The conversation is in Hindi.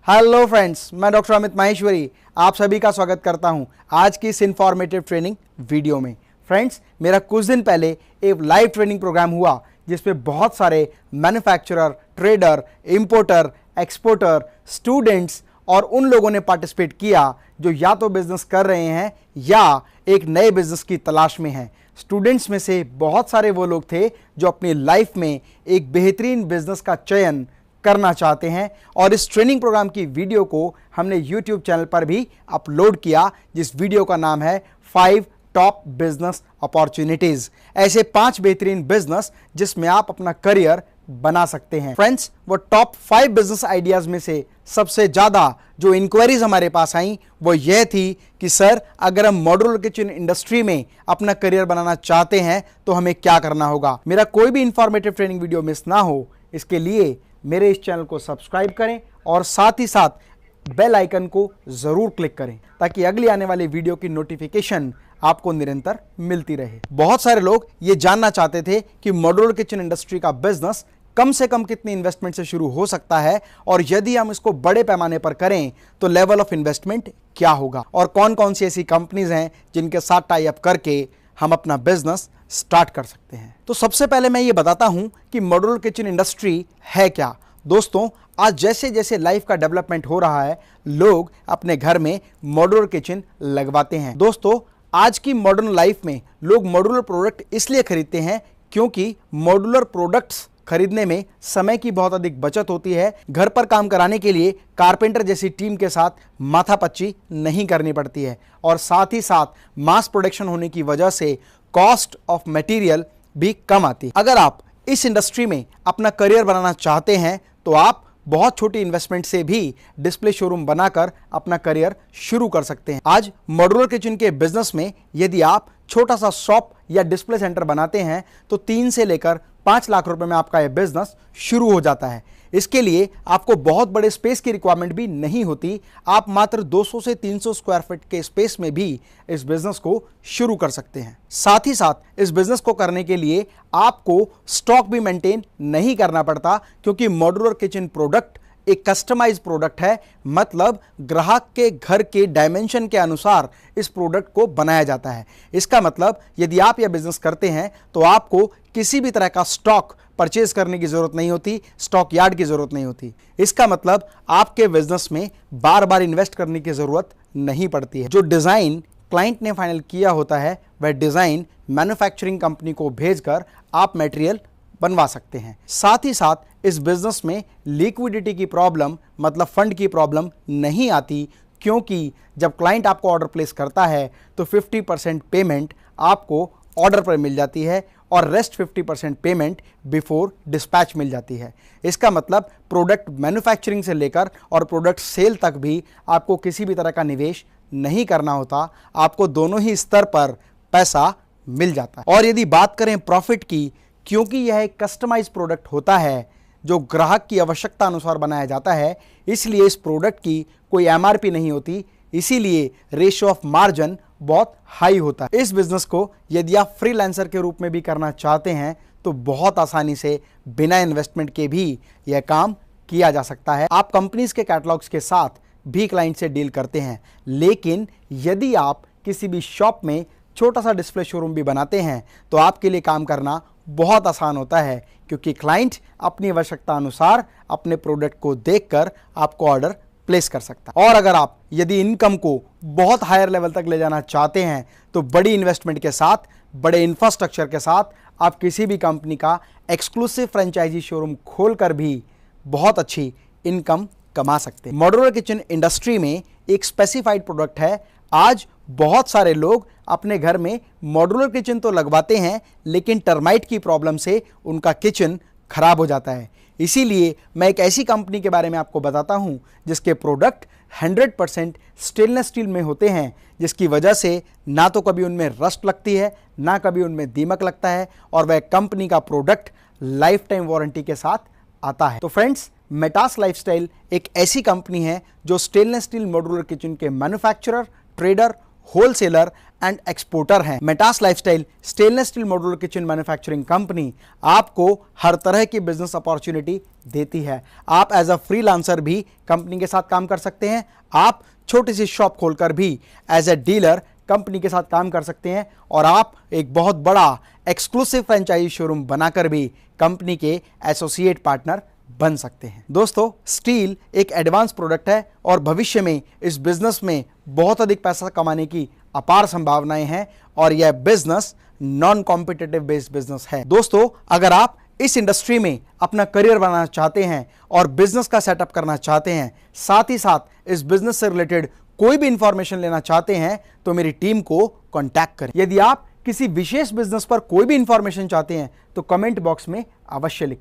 हेलो फ्रेंड्स, मैं डॉक्टर अमित माहेश्वरी आप सभी का स्वागत करता हूं आज की इस इंफॉर्मेटिव ट्रेनिंग वीडियो में। फ्रेंड्स, मेरा कुछ दिन पहले एक लाइव ट्रेनिंग प्रोग्राम हुआ जिसमें बहुत सारे manufacturer, trader, importer, exporter, students और उन लोगों ने पार्टिसिपेट किया जो या तो बिजनेस कर रहे हैं या एक नए बिजनेस की तलाश में हैं। स्टूडेंट्स में से बहुत सारे वो लोग थे जो अपनी लाइफ में एक बेहतरीन बिजनेस का चयन करना चाहते हैं और इस ट्रेनिंग प्रोग्राम की वीडियो को हमने YouTube चैनल पर भी अपलोड किया, जिस वीडियो का नाम है 5 टॉप बिजनेस अपॉर्चुनिटीज। ऐसे 5 बेहतरीन बिजनेस जिसमें आप अपना करियर बना सकते हैं। फ्रेंड्स, वो टॉप 5 बिजनेस आइडियाज में से सबसे ज्यादा जो इंक्वायरीज हमारे पास आई वो यह थी कि सर, अगर हम मॉड्यूलर किचन इंडस्ट्री में अपना करियर बनाना चाहते हैं तो हमें क्या करना होगा। मेरा कोई भी इंफॉर्मेटिव ट्रेनिंग वीडियो मिस ना हो, इसके लिए मेरे इस चैनल को सब्सक्राइब करें और साथ ही साथ बेल आइकन को जरूर क्लिक करें ताकि अगली आने वाली वीडियो की नोटिफिकेशन आपको निरंतर मिलती रहे। बहुत सारे लोग ये जानना चाहते थे कि मॉड्यूलर किचन इंडस्ट्री का बिजनेस कम से कम कितनी इन्वेस्टमेंट से शुरू हो सकता है और यदि हम इसको बड़े पैमाने पर करें तो लेवल ऑफ इन्वेस्टमेंट क्या होगा और कौन कौन सी ऐसी कंपनीज हैं जिनके साथ टाई अप करके हम अपना बिजनेस स्टार्ट कर सकते हैं। तो सबसे पहले मैं ये बताता हूं कि मॉड्यूलर किचन इंडस्ट्री है क्या। दोस्तों, आज जैसे जैसे लाइफ का डेवलपमेंट हो रहा है, लोग अपने घर में मॉड्यूलर किचन लगवाते हैं। दोस्तों, आज की मॉडर्न लाइफ में लोग मॉड्यूलर प्रोडक्ट इसलिए खरीदते हैं क्योंकि मॉड्यूलर प्रोडक्ट्स खरीदने में समय की बहुत अधिक बचत होती है। घर पर काम कराने के लिए कारपेंटर जैसी टीम के साथ माथापच्ची नहीं करनी पड़ती है और साथ ही साथ मास प्रोडक्शन होने की वजह से कॉस्ट ऑफ मटेरियल भी कम आती है। अगर आप इस इंडस्ट्री में अपना करियर बनाना चाहते हैं तो आप बहुत छोटी इन्वेस्टमेंट से भी डिस्प्ले शोरूम बनाकर अपना करियर शुरू कर सकते हैं। आज मॉड्यूलर किचन के बिजनेस में यदि आप छोटा सा शॉप या डिस्प्ले सेंटर बनाते हैं तो 3 से लेकर 5 लाख रुपए में आपका यह बिजनेस शुरू हो जाता है। इसके लिए आपको बहुत बड़े स्पेस की रिक्वायरमेंट भी नहीं होती। आप मात्र 200 से 300 स्क्वायर फीट के स्पेस में भी इस बिजनेस को शुरू कर सकते हैं। साथ ही साथ इस बिजनेस को करने के लिए आपको स्टॉक भी मेंटेन नहीं करना पड़ता क्योंकि मॉड्यूलर किचन प्रोडक्ट एक कस्टमाइज प्रोडक्ट है, मतलब ग्राहक के घर के डायमेंशन के अनुसार इस प्रोडक्ट को बनाया जाता है। इसका मतलब यदि आप यह बिजनेस करते हैं तो आपको किसी भी तरह का स्टॉक परचेज करने की जरूरत नहीं होती, स्टॉक यार्ड की जरूरत नहीं होती। इसका मतलब आपके बिजनेस में बार बार इन्वेस्ट करने की जरूरत नहीं पड़ती है। जो डिजाइन क्लाइंट ने फाइनल किया होता है वह डिजाइन मैन्युफैक्चरिंग कंपनी को भेजकर आप मटेरियल बनवा सकते हैं। साथ ही साथ इस बिजनेस में लिक्विडिटी की प्रॉब्लम, मतलब फंड की प्रॉब्लम नहीं आती क्योंकि जब क्लाइंट आपको ऑर्डर प्लेस करता है तो 50% पेमेंट आपको ऑर्डर पर मिल जाती है और रेस्ट 50% पेमेंट बिफोर डिस्पैच मिल जाती है। इसका मतलब प्रोडक्ट मैन्युफैक्चरिंग से लेकर और प्रोडक्ट सेल तक भी आपको किसी भी तरह का निवेश नहीं करना होता, आपको दोनों ही स्तर पर पैसा मिल जाता है। और यदि बात करें प्रॉफिट की, क्योंकि यह एक कस्टमाइज प्रोडक्ट होता है जो ग्राहक की आवश्यकता अनुसार बनाया जाता है, इसलिए इस प्रोडक्ट की कोई एमआरपी नहीं होती, इसीलिए रेशियो ऑफ मार्जिन बहुत हाई होता है। इस बिजनेस को यदि आप फ्रीलांसर के रूप में भी करना चाहते हैं तो बहुत आसानी से बिना इन्वेस्टमेंट के भी यह काम किया जा सकता है। आप कंपनीज के कैटलॉग्स के साथ भी क्लाइंट से डील करते हैं, लेकिन यदि आप किसी भी शॉप में छोटा सा डिस्प्ले शोरूम भी बनाते हैं तो आपके लिए काम करना बहुत आसान होता है क्योंकि क्लाइंट अपनी आवश्यकता अनुसार अपने प्रोडक्ट को देखकर आपको ऑर्डर प्लेस कर सकता है। और अगर आप यदि इनकम को बहुत हायर लेवल तक ले जाना चाहते हैं तो बड़ी इन्वेस्टमेंट के साथ, बड़े इंफ्रास्ट्रक्चर के साथ आप किसी भी कंपनी का एक्सक्लूसिव फ्रेंचाइजी शोरूम खोलकर भी बहुत अच्छी इनकम कमा सकते हैं। मॉड्यूलर किचन इंडस्ट्री में एक स्पेसिफाइड प्रोडक्ट है। आज बहुत सारे लोग अपने घर में मॉड्यूलर किचन तो लगवाते हैं लेकिन टर्माइट की प्रॉब्लम से उनका किचन खराब हो जाता है। इसीलिए मैं एक ऐसी कंपनी के बारे में आपको बताता हूं जिसके प्रोडक्ट 100% स्टेनलेस स्टील में होते हैं, जिसकी वजह से ना तो कभी उनमें रस्ट लगती है, ना कभी उनमें दीमक लगता है और वह कंपनी का प्रोडक्ट लाइफ टाइम वारंटी के साथ आता है। तो फ्रेंड्स, मेटास लाइफस्टाइल एक ऐसी कंपनी है जो स्टेनलेस स्टील मॉड्यूलर किचन के manufacturer, trader wholesaler and exporter हैं। Metas Lifestyle stainless steel modular kitchen manufacturing company आपको हर तरह की बिजनेस अपॉर्चुनिटी देती है। आप एज अ फ्रीलांसर भी कंपनी के साथ काम कर सकते हैं। आप छोटी सी शॉप खोलकर भी एज ए डीलर कंपनी के साथ काम कर सकते हैं और आप एक बहुत बड़ा एक्सक्लूसिव फ्रेंचाइजी शोरूम बनाकर भी कंपनी के एसोसिएट पार्टनर बन सकते हैं। दोस्तों, स्टील एक एडवांस प्रोडक्ट है और भविष्य में इस बिजनेस में बहुत अधिक पैसा कमाने की अपार संभावनाएं हैं और यह business non competitive based business है। दोस्तों, अगर आप इस इंडस्ट्री में अपना करियर बनाना चाहते हैं और बिजनेस का सेटअप करना चाहते हैं, साथ ही साथ इस बिजनेस से रिलेटेड कोई भी इंफॉर्मेशन लेना चाहते हैं, तो मेरी टीम को कांटेक्ट करें। यदि आप किसी विशेष बिजनेस पर कोई भी इंफॉर्मेशन चाहते हैं तो कमेंट बॉक्स में अवश्य लिखें।